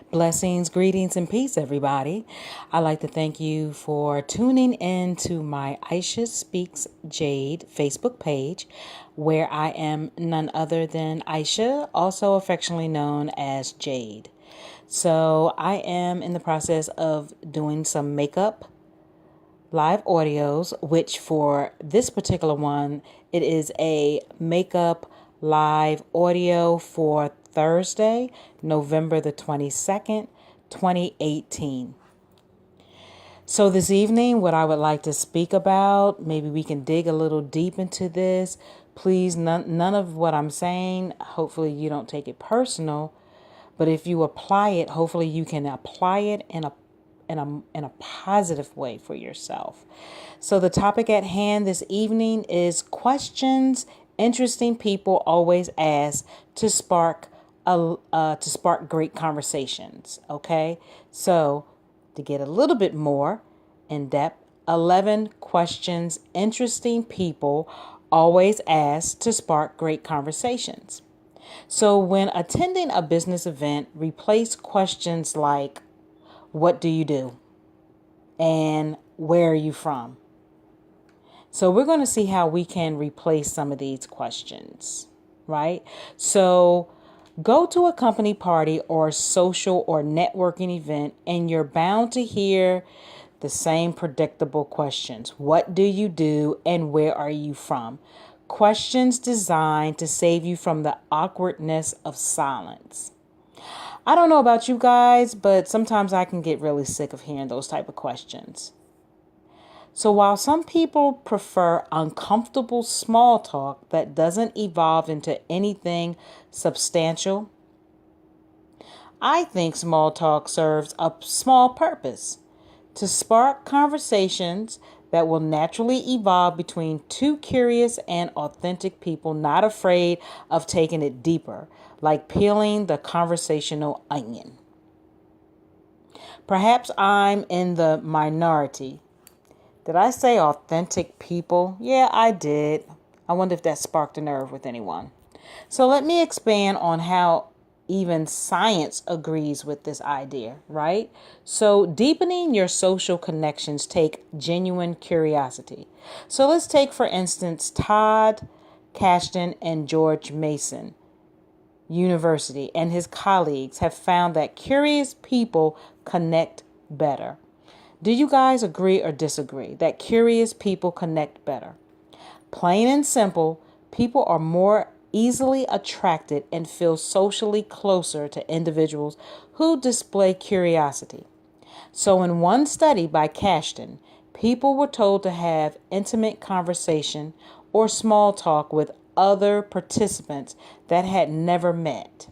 Blessings, greetings, and peace, everybody. I'd like to thank you for tuning in to my Aisha Speaks Jade Facebook page, where I am none other than Aisha, also affectionately known as Jade. So I am in the process of doing some makeup live audios, which for this particular one, it is a makeup live audio for Thursday, November the 22nd, 2018. So this evening, what I would like to speak about, maybe we can dig a little deep into this. Please, none of what I'm saying, hopefully you don't take it personal, but if you apply it, hopefully you can apply it in a positive way for yourself. So the topic at hand this evening is questions interesting people always ask to spark great conversations. Okay, so to get a little bit more in depth, 11 questions interesting people always ask to spark great conversations. So when attending a business event, replace questions like, what do you do? And where are you from? So we're going to see how we can replace some of these questions, right? So go to a company party or social or networking event, and you're bound to hear the same predictable questions. What do you do and where are you from? Questions designed to save you from the awkwardness of silence. I don't know about you guys, but sometimes I can get really sick of hearing those type of questions. So while some people prefer uncomfortable small talk that doesn't evolve into anything substantial, I think small talk serves a small purpose to spark conversations that will naturally evolve between two curious and authentic people not afraid of taking it deeper, like peeling the conversational onion. Perhaps I'm in the minority. Did I say authentic people? Yeah, I did. I wonder if that sparked a nerve with anyone. So let me expand on how even science agrees with this idea, right? So deepening your social connections take genuine curiosity. So let's take, for instance, Todd Kashdan and George Mason University and his colleagues have found that curious people connect better. Do you guys agree or disagree that curious people connect better? Plain and simple, people are more easily attracted and feel socially closer to individuals who display curiosity. So in one study by Kashdan, people were told to have intimate conversation or small talk with other participants that had never met.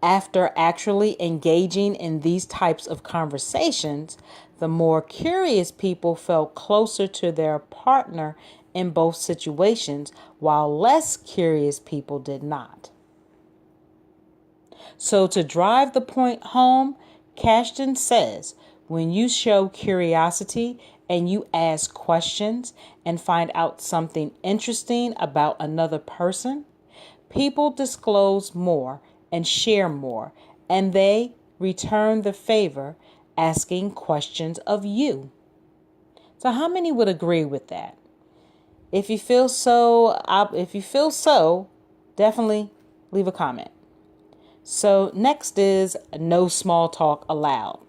After actually engaging in these types of conversations, the more curious people felt closer to their partner in both situations, while less curious people did not. So to drive the point home, Kashdan says, when you show curiosity and you ask questions and find out something interesting about another person, people disclose more and share more, and they return the favor asking questions of you. So how many would agree with that? If you feel so, definitely leave a comment. So next is no small talk allowed.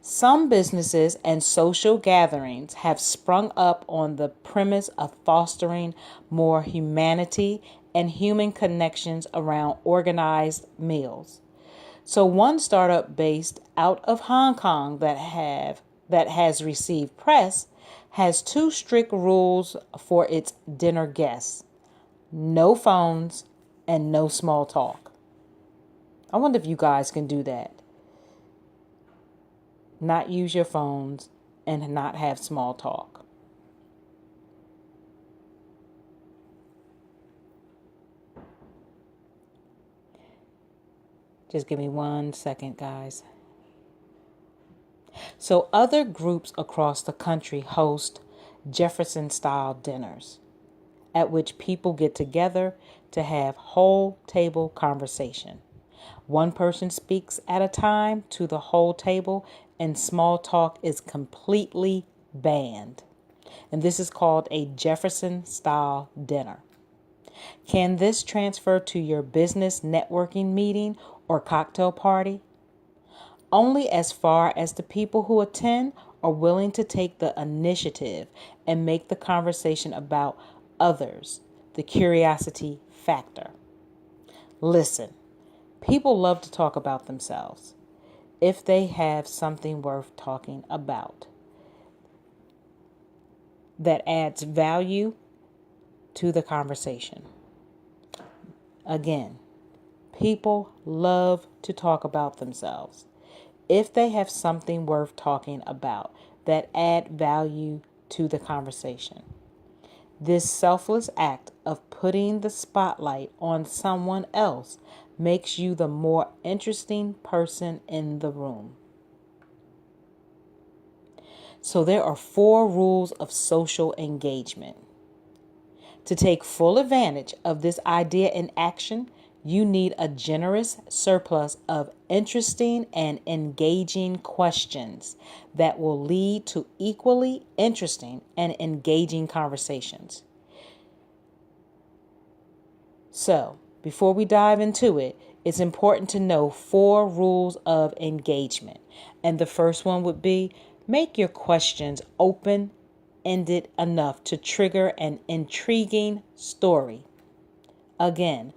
Some businesses and social gatherings have sprung up on the premise of fostering more humanity and human connections around organized meals. So one startup based out of Hong Kong that has received press has two strict rules for its dinner guests: no phones and no small talk. I wonder if you guys can do that. Not use your phones and not have small talk. Just give me 1 second, guys. So other groups across the country host Jefferson-style dinners at which people get together to have whole table conversation. One person speaks at a time to the whole table, and small talk is completely banned. And this is called a Jefferson style dinner. Can this transfer to your business networking meeting or cocktail party? Only as far as the people who attend are willing to take the initiative and make the conversation about others, the curiosity factor. Listen, people love to talk about themselves if they have something worth talking about that adds value to the conversation. Again, people love to talk about themselves if they have something worth talking about that add value to the conversation. This selfless act of putting the spotlight on someone else makes you the more interesting person in the room. So there are 4 rules of social engagement. To take full advantage of this idea in action, you need a generous surplus of interesting and engaging questions that will lead to equally interesting and engaging conversations. So, before we dive into it, it's important to know 4 rules of engagement. And the first one would be make your questions open-ended enough to trigger an intriguing story. Again,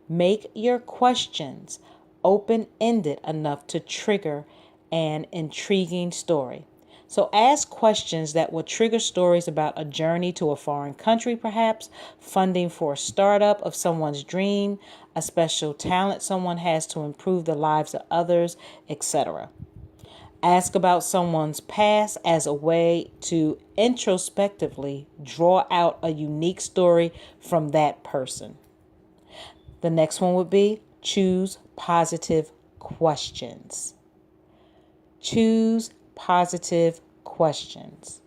make your questions open-ended enough to trigger an intriguing story. So ask questions that will trigger stories about a journey to a foreign country, perhaps, funding for a startup of someone's dream, a special talent someone has to improve the lives of others, etc. Ask about someone's past as a way to introspectively draw out a unique story from that person. The next one would be choose positive questions. Choose positive questions.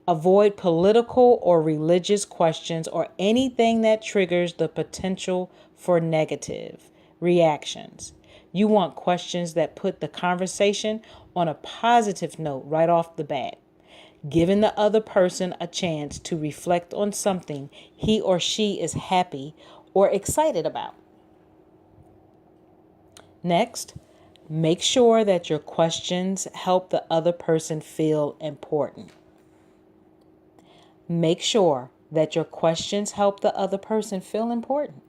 Avoid political or religious questions or anything that triggers the potential for negative reactions. You want questions that put the conversation on a positive note right off the bat, giving the other person a chance to reflect on something he or she is happy or excited about. Next, make sure that your questions help the other person feel important. Make sure that your questions help the other person feel important.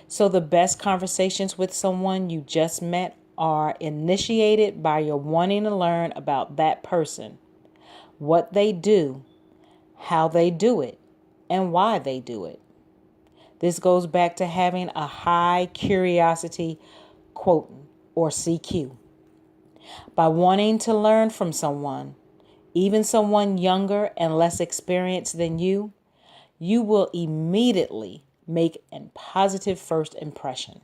So the best conversations with someone you just met are initiated by your wanting to learn about that person, what they do, how they do it, and why they do it. This goes back to having a high curiosity quotient or CQ. By wanting to learn from someone, even someone younger and less experienced than you, you will immediately make a positive first impression.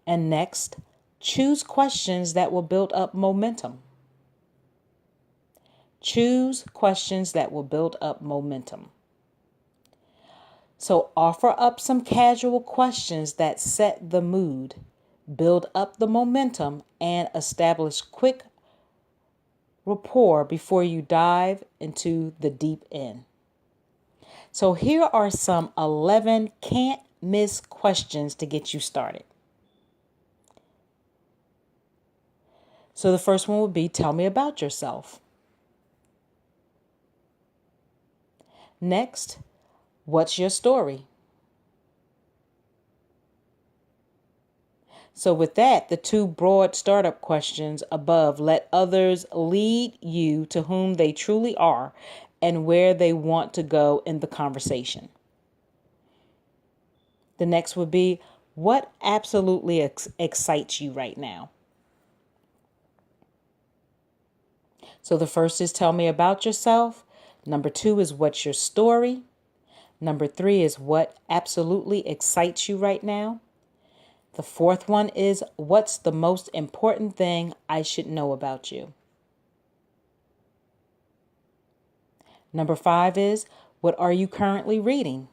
And next, choose questions that will build up momentum. Choose questions that will build up momentum. So offer up some casual questions that set the mood, build up the momentum, and establish quick rapport before you dive into the deep end. So here are some 11 can't miss questions to get you started. So the first one would be, tell me about yourself. Next, what's your story? So with that, the 2 broad startup questions above let others lead you to whom they truly are and where they want to go in the conversation. The next would be, what absolutely excites you right now? So the first is tell me about yourself. Number 2 is what's your story? Number 3 is what absolutely excites you right now? The 4th one is what's the most important thing I should know about you? Number 5 is what are you currently reading?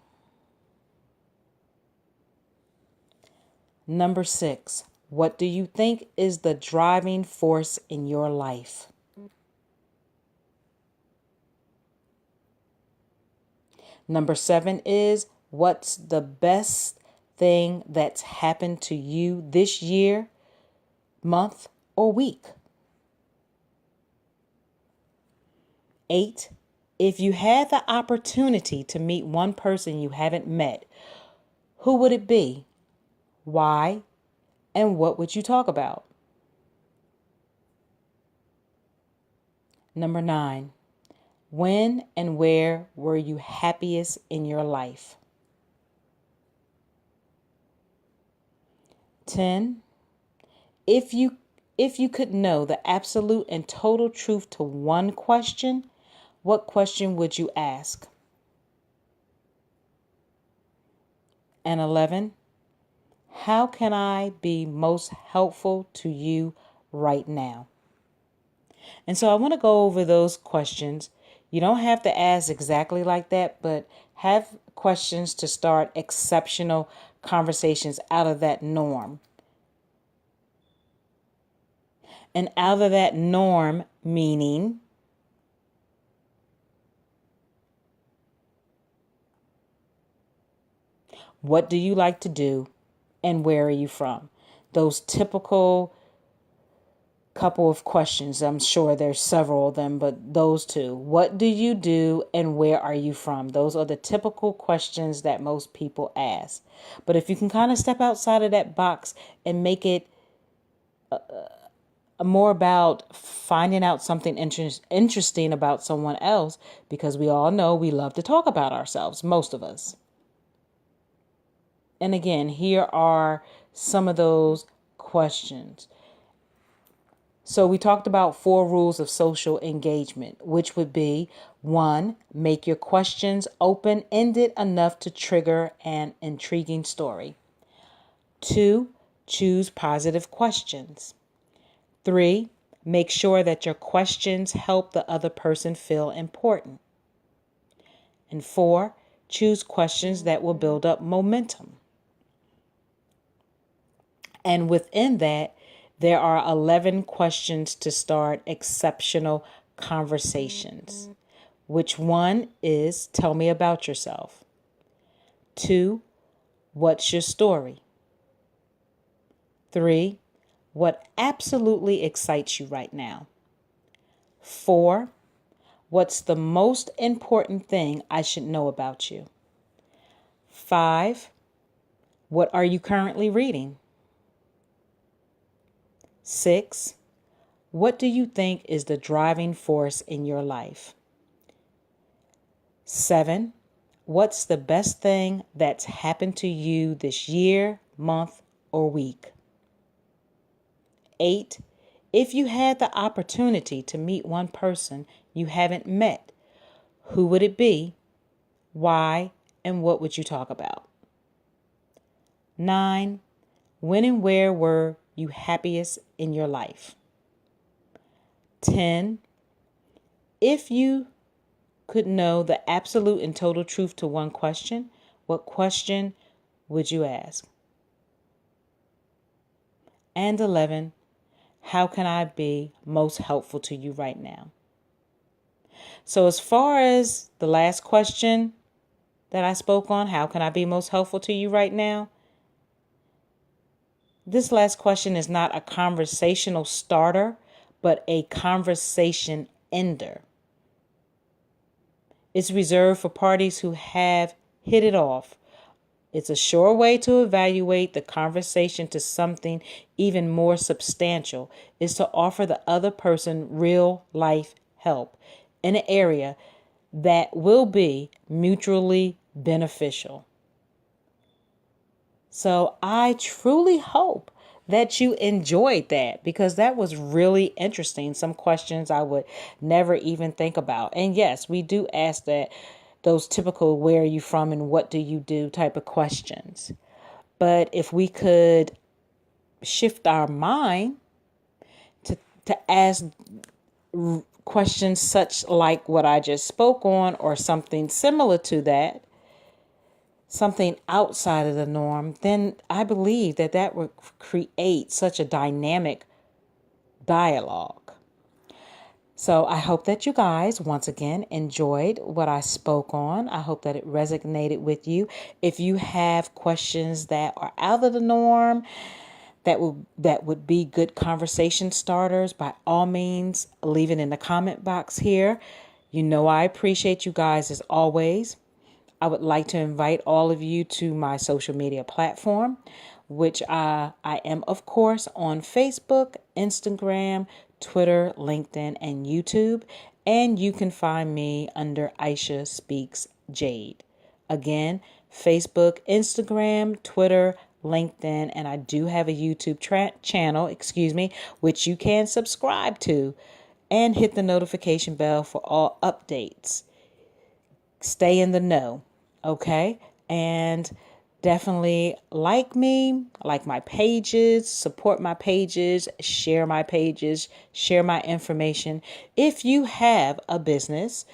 Number 6, what do you think is the driving force in your life? Number 7 is, what's the best thing that's happened to you this year, month, or week? 8, if you had the opportunity to meet one person you haven't met, who would it be? Why? And what would you talk about? Number 9, when and where were you happiest in your life? 10, if you could know the absolute and total truth to one question, what question would you ask? And 11, how can I be most helpful to you right now? And so I want to go over those questions. You don't have to ask exactly like that, but have questions to start exceptional conversations out of that norm. And out of that norm, meaning what do you like to do and where are you from? Those typical couple of questions. I'm sure there's several of them, but those two. What do you do and where are you from? Those are the typical questions that most people ask. But if you can kind of step outside of that box and make it more about finding out something interesting about someone else, because we all know we love to talk about ourselves, most of us. And again, here are some of those questions. So we talked about 4 rules of social engagement, which would be 1, make your questions open-ended enough to trigger an intriguing story. 2, choose positive questions. 3, make sure that your questions help the other person feel important. And 4, choose questions that will build up momentum. And within that, there are 11 questions to start exceptional conversations. Which one is, tell me about yourself. 2, what's your story? 3, what absolutely excites you right now? 4, what's the most important thing I should know about you? 5, what are you currently reading? 6, what do you think is the driving force in your life? 7, what's the best thing that's happened to you this year, month, or week? 8, if you had the opportunity to meet one person you haven't met, who would it be? Why? And what would you talk about? 9, when and where were you happiest in your life? 10, if you could know the absolute and total truth to one question, what question would you ask? And 11, how can I be most helpful to you right now? So as far as the last question that I spoke on, how can I be most helpful to you right now? This last question is not a conversational starter, but a conversation ender. It's reserved for parties who have hit it off. It's a sure way to evaluate the conversation to something even more substantial is to offer the other person real life help in an area that will be mutually beneficial. So I truly hope that you enjoyed that, because that was really interesting. Some questions I would never even think about. And yes, we do ask that, those typical where are you from and what do you do type of questions. But if we could shift our mind to ask questions such like what I just spoke on or something similar to that, something outside of the norm, then I believe that that would create such a dynamic dialogue. So I hope that you guys, once again, enjoyed what I spoke on. I hope that it resonated with you. If you have questions that are out of the norm, that would be good conversation starters, by all means, leave it in the comment box here. You know I appreciate you guys as always. I would like to invite all of you to my social media platform, which I am, of course, on Facebook, Instagram, Twitter, LinkedIn, and YouTube. And you can find me under Aisha Speaks Jade. Again, Facebook, Instagram, Twitter, LinkedIn, and I do have a YouTube channel, which you can subscribe to and hit the notification bell for all updates. Stay in the know, okay? And definitely like me, like my pages, support my pages, share my pages, share my information. If you have a business,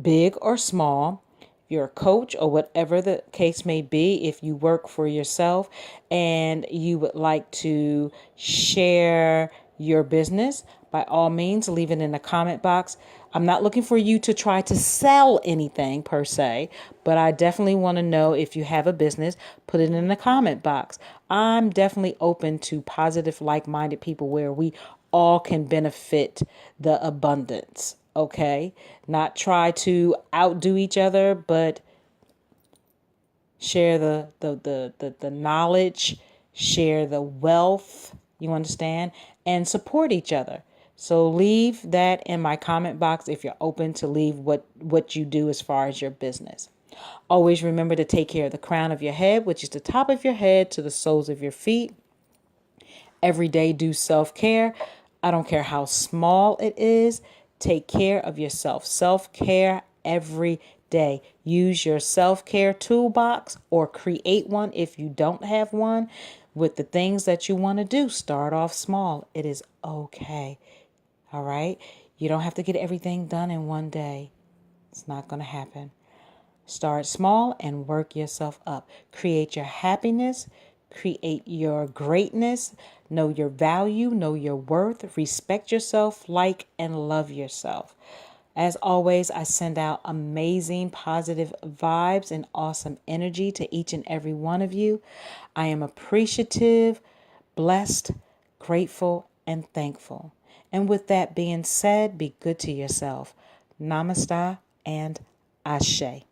big or small, you're a coach or whatever the case may be, if you work for yourself and you would like to share your business, by all means, leave it in the comment box. I'm not looking for you to try to sell anything per se, but I definitely want to know if you have a business, put it in the comment box. I'm definitely open to positive, like-minded people where we all can benefit the abundance. Okay, not try to outdo each other, but share the knowledge, share the wealth, you understand, and support each other. So leave that in my comment box if you're open to leave what you do as far as your business. Always remember to take care of the crown of your head, which is the top of your head to the soles of your feet. Every day do self-care. I don't care how small it is. Take care of yourself. Self-care every day. Use your self-care toolbox or create one if you don't have one with the things that you want to do. Start off small. It is okay. All right? You don't have to get everything done in one day. It's not going to happen. Start small and work yourself up. Create your happiness. Create your greatness. Know your value. Know your worth. Respect yourself. Like and love yourself. As always, I send out amazing positive vibes and awesome energy to each and every one of you. I am appreciative, blessed, grateful, and thankful. And with that being said, be good to yourself. Namaste and Ashe.